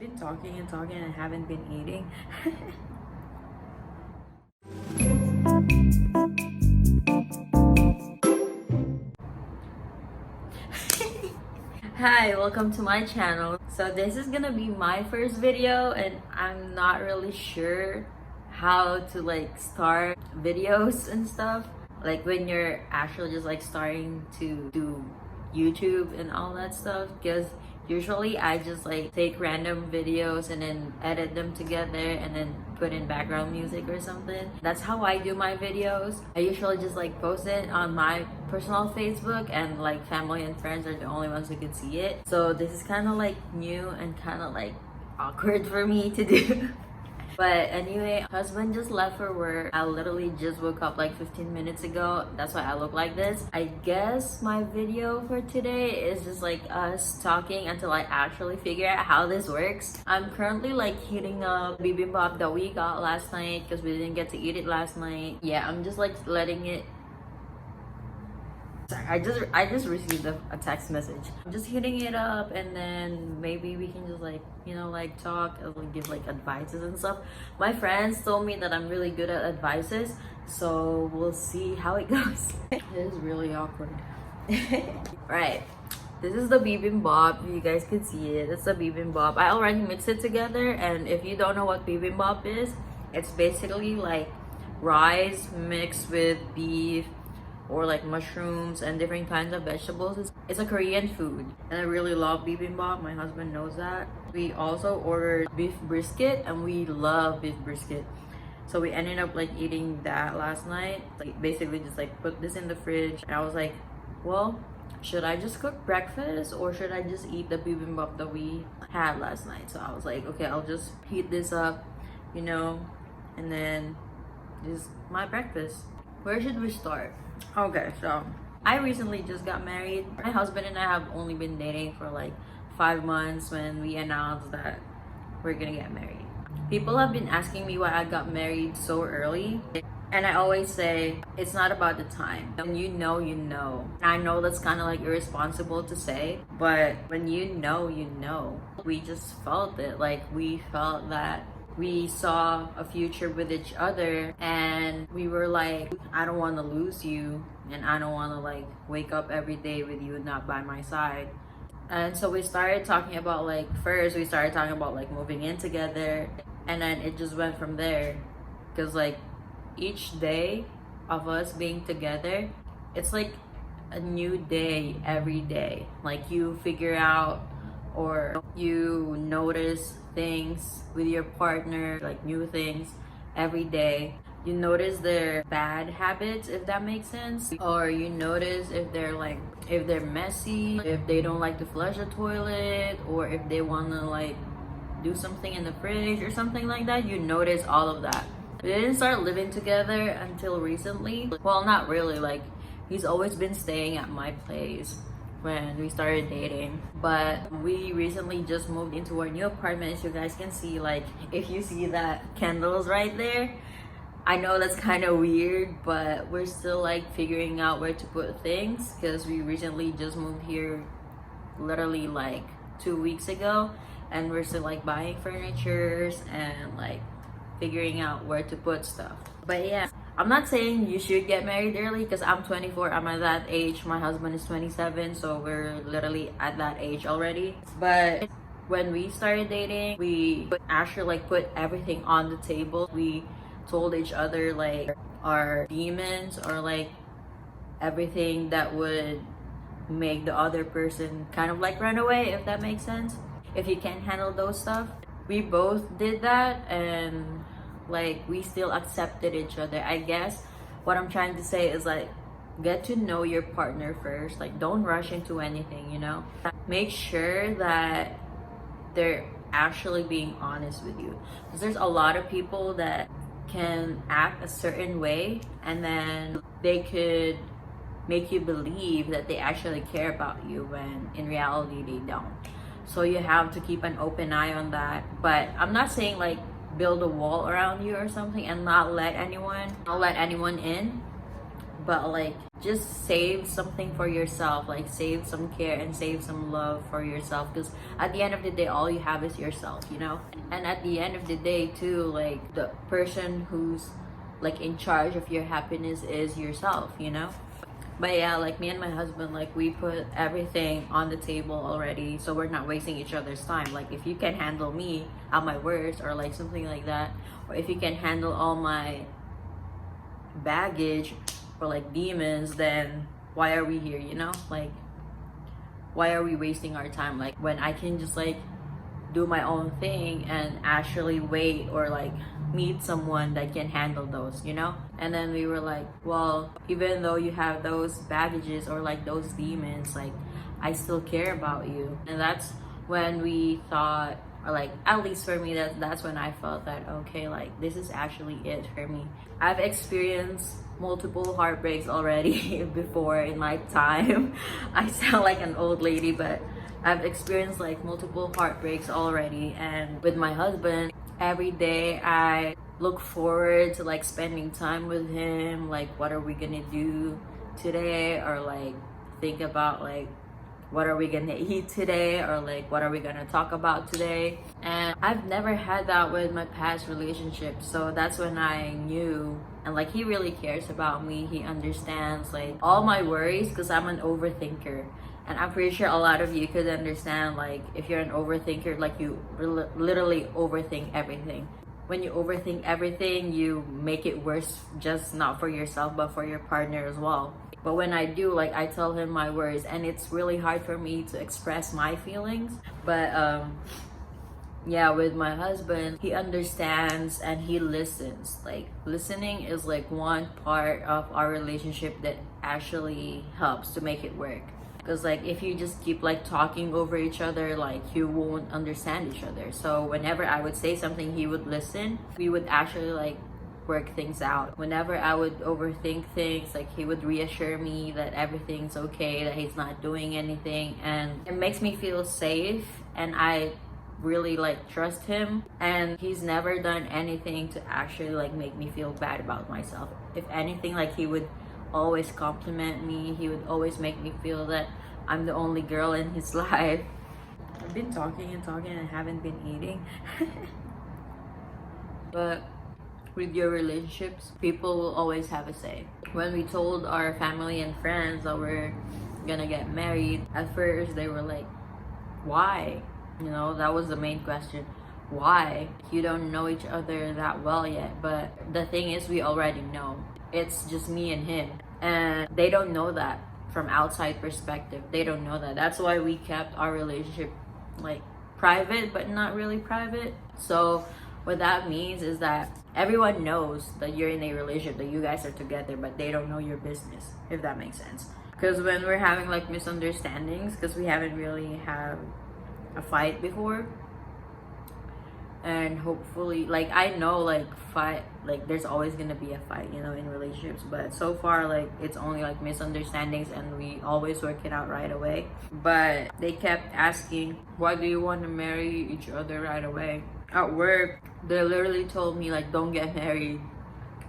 been talking and talking and haven't been eating. Hi, welcome to my channel. So this is gonna be my first video and I'm not really sure how to like start videos and stuff. Like when you're actually just like starting to do YouTube and all that stuff, because usually I just like take random videos and then edit them together and then put in background music or something. That's how I do my videos. I usually just like post it on my personal Facebook, and like family and friends are the only ones who can see it. So this is kind of like new and kind of like awkward for me to do. But anyway, husband just left for work. I literally just woke up like 15 minutes ago. That's why I look like this. I guess my video for today is just like us talking until I actually figure out how this works. I'm currently like heating up bibimbap that we got last night because we didn't get to eat it last night. Yeah, I'm just like letting it. Sorry, I just received a text message. I'm just hitting it up, and then maybe we can just like, you know, like talk and give like advices and stuff. My friends told me that I'm really good at advices, so we'll see how it goes. It is really awkward. Right, this is the bibimbap. You guys can see it. It's the bibimbap. I already mixed it together, and if you don't know what bibimbap is, it's basically like rice mixed with beef or like mushrooms and different kinds of vegetables. It's a Korean food and I really love bibimbap. My husband knows that. We also ordered beef brisket and we love beef brisket. So we ended up like eating that last night. Like basically just like put this in the fridge, and I was like, well, should I just cook breakfast or should I just eat the bibimbap that we had last night? So I was like, okay, I'll just heat this up, you know, and then just my breakfast. Where should we start? Okay, so I recently just got married. My husband and I have only been dating for like 5 months when we announced that we're gonna get married. People have been asking me why I got married so early, and I always say it's not about the time. When you know, you know. I know that's kind of like irresponsible to say, but when you know, you know. We just felt it. Like we felt that we saw a future with each other, and we were like, I don't want to lose you, and I don't want to like wake up every day with you not by my side. And so we started talking about like, first we started talking about like moving in together, and then it just went from there, because like each day of us being together, it's like a new day every day. Like you figure out or you notice things with your partner, like new things every day. You notice their bad habits, if that makes sense, or you notice if they're messy, if they don't like to flush the toilet, or if they want to like do something in the fridge or something like that. You notice all of that. We didn't start living together until recently. Well, not really. Like he's always been staying at my place when we started dating, but we recently just moved into our new apartment. As you guys can see, like if you see that candles right there, I know that's kind of weird, but we're still like figuring out where to put things because we recently just moved here literally like 2 weeks ago, and we're still like buying furnitures and like figuring out where to put stuff. But yeah, I'm not saying you should get married early because I'm 24. I'm at that age. My husband is 27, so we're literally at that age already. But when we started dating, we actually like put everything on the table. We told each other like our demons or like everything that would make the other person kind of like run away, if that makes sense. If you can't handle those stuff. We both did that, and like we still accepted each other. I guess what I'm trying to say is like get to know your partner first. Like don't rush into anything, you know. Make sure that they're actually being honest with you, because there's a lot of people that can act a certain way and then they could make you believe that they actually care about you when in reality they don't. So you have to keep an open eye on that. But I'm not saying like build a wall around you or something and not let anyone in, but like just save something for yourself, like save some care and save some love for yourself, because at the end of the day all you have is yourself, you know. And at the end of the day too, like the person who's like in charge of your happiness is yourself, you know. But yeah, like me and my husband, like we put everything on the table already, so we're not wasting each other's time. Like if you can handle me at my worst, or like something like that, or if you can handle all my baggage or like demons, then why are we here, you know? Like why are we wasting our time, like when I can just like do my own thing and actually wait or like meet someone that can handle those, you know. And then we were like, well, even though you have those baggages or like those demons, like I still care about you. And that's when we thought, or like at least for me, that's when I felt that okay, like this is actually it for me. I've experienced multiple heartbreaks already before in my time. I sound like an old lady, but I've experienced like multiple heartbreaks already. And with my husband, every day I look forward to like spending time with him, like what are we gonna do today, or like think about like what are we gonna eat today, or like what are we gonna talk about today. And I've never had that with my past relationship, so that's when I knew. And like he really cares about me, he understands like all my worries, because I'm an overthinker. And I'm pretty sure a lot of you could understand, like if you're an overthinker, like you literally overthink everything. When you overthink everything, you make it worse, just not for yourself but for your partner as well. But when I do, like I tell him my worries, and it's really hard for me to express my feelings. But yeah, with my husband, he understands and he listens. Like listening is like one part of our relationship that actually helps to make it work. Because like if you just keep like talking over each other, like you won't understand each other. So whenever I would say something, he would listen. We would actually like work things out. Whenever I would overthink things, like he would reassure me that everything's okay, that he's not doing anything. And it makes me feel safe, and I really like trust him. And he's never done anything to actually like make me feel bad about myself. If anything, like he would always compliment me. He would always make me feel that I'm the only girl in his life. I've been talking and haven't been eating. But with your relationships, people will always have a say. When we told our family and friends that we're gonna get married, at first they were like, why? You know, that was the main question. Why? You don't know each other that well yet. But the thing is, we already know. It's just me and him, and they don't know that. From outside perspective, they don't know that. That's why we kept our relationship like private, but not really private. So what that means is that everyone knows that you're in a relationship, that you guys are together, but they don't know your business, if that makes sense. Because when we're having like misunderstandings, because we haven't really had a fight before, and hopefully, like I know like fight, like there's always gonna be a fight, you know, in relationships. But so far, like it's only like misunderstandings, and we always work it out right away. But they kept asking, why do you want to marry each other right away? At work, they literally told me like, don't get married,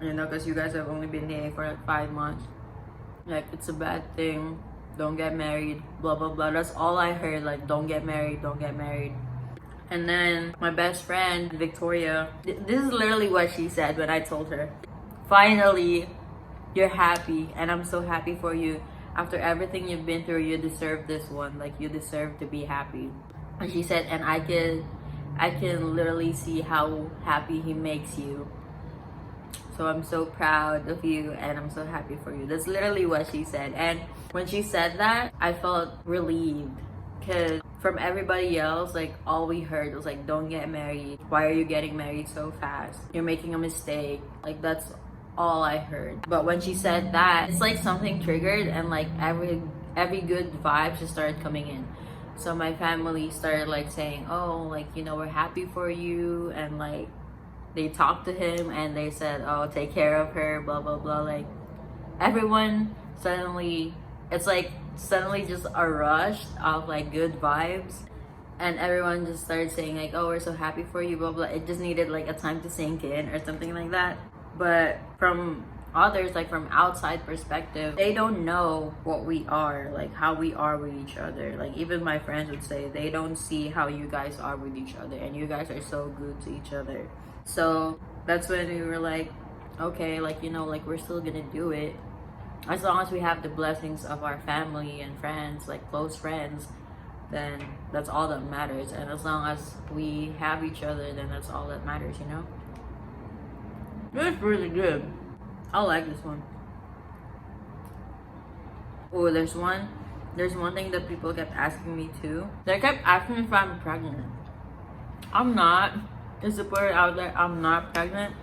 you know, because you guys have only been dating for like 5 months. Like it's a bad thing, don't get married, blah blah blah. That's all I heard, like don't get married, don't get married. And then my best friend, Victoria, this is literally what she said when I told her, finally, you're happy, and I'm so happy for you. After everything you've been through, you deserve this one. Like, you deserve to be happy. And she said, and I can literally see how happy he makes you. So I'm so proud of you, and I'm so happy for you. That's literally what she said. And when she said that, I felt relieved. Because from everybody else, like all we heard was like, don't get married. Why are you getting married so fast? You're making a mistake. Like that's all I heard. But when she said that, it's like something triggered, and like every good vibe just started coming in. So my family started like saying, oh, like, you know, we're happy for you. And like they talked to him and they said, oh, take care of her, blah blah blah. Like everyone suddenly, it's like suddenly just a rush of like good vibes, and everyone just started saying like, oh, we're so happy for you, blah blah. It just needed like a time to sink in or something like that. But from others, like from outside perspective, they don't know what we are, like how we are with each other. Like even my friends would say they don't see how you guys are with each other, and you guys are so good to each other. So that's when we were like, okay, like, you know, like we're still gonna do it as long as we have the blessings of our family and friends, like close friends. Then that's all that matters. And as long as we have each other, then that's all that matters, you know. It's really good. I like this one. Oh, there's one thing that people kept asking me too. They kept asking me if I'm pregnant. I'm not. Just to put it out there, I'm not pregnant.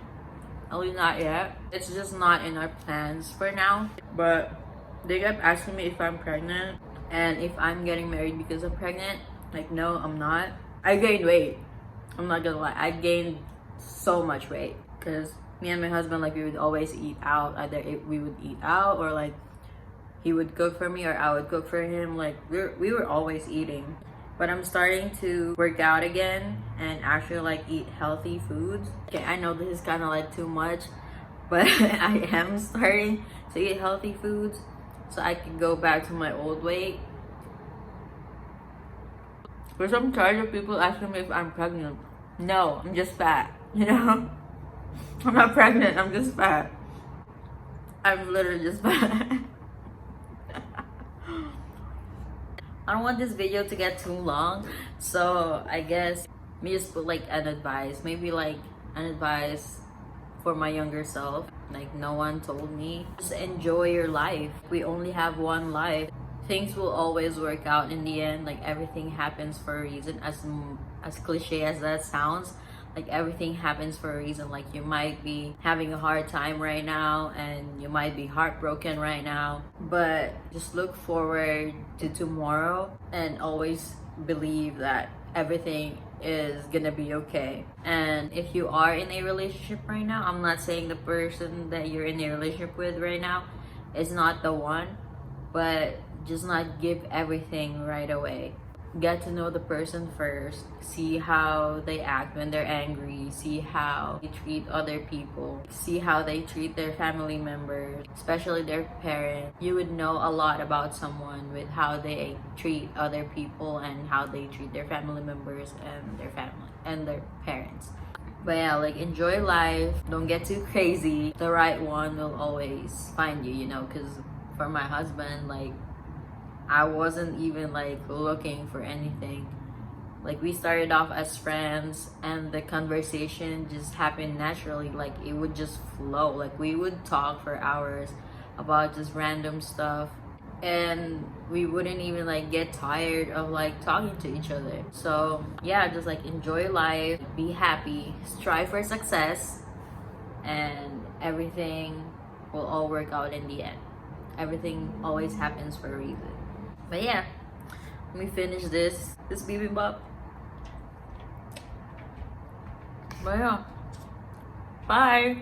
At least not yet. It's just not in our plans for now. But they kept asking me if I'm pregnant and if I'm getting married because I'm pregnant. Like, no, I'm not. I gained weight. I'm not gonna lie. I gained so much weight because me and my husband, like, we would always eat out. Either we would eat out, or like he would cook for me, or I would cook for him. Like we were always eating. But I'm starting to work out again and actually like eat healthy foods. Okay, I know this is kind of like too much, but I am starting to eat healthy foods so I can go back to my old weight. Because I'm tired of people asking me if I'm pregnant. No, I'm just fat, you know? I'm not pregnant, I'm just fat. I'm literally just fat. I don't want this video to get too long, so I guess me just put like an advice, maybe like an advice for my younger self. Like, no one told me, just enjoy your life. We only have one life. Things will always work out in the end. Like, everything happens for a reason. As cliche as that sounds, like everything happens for a reason. Like, you might be having a hard time right now and you might be heartbroken right now, but just look forward to tomorrow and always believe that everything is gonna be okay. And if you are in a relationship right now, I'm not saying the person that you're in a relationship with right now is not the one, but just not give everything right away. Get to know the person first. See how they act when they're angry. See how they treat other people. See how they treat their family members, especially their parents. You would know a lot about someone with how they treat other people and how they treat their family members and their family and their parents. But yeah, like, enjoy life. Don't get too crazy. The right one will always find you, you know, because for my husband, like, I wasn't even like looking for anything. Like, we started off as friends and the conversation just happened naturally. Like, it would just flow. Like, we would talk for hours about just random stuff and we wouldn't even like get tired of like talking to each other. So yeah, just like enjoy life, be happy, strive for success, and everything will all work out in the end. Everything always happens for a reason. But yeah, let me finish this bibimbap. But yeah, bye.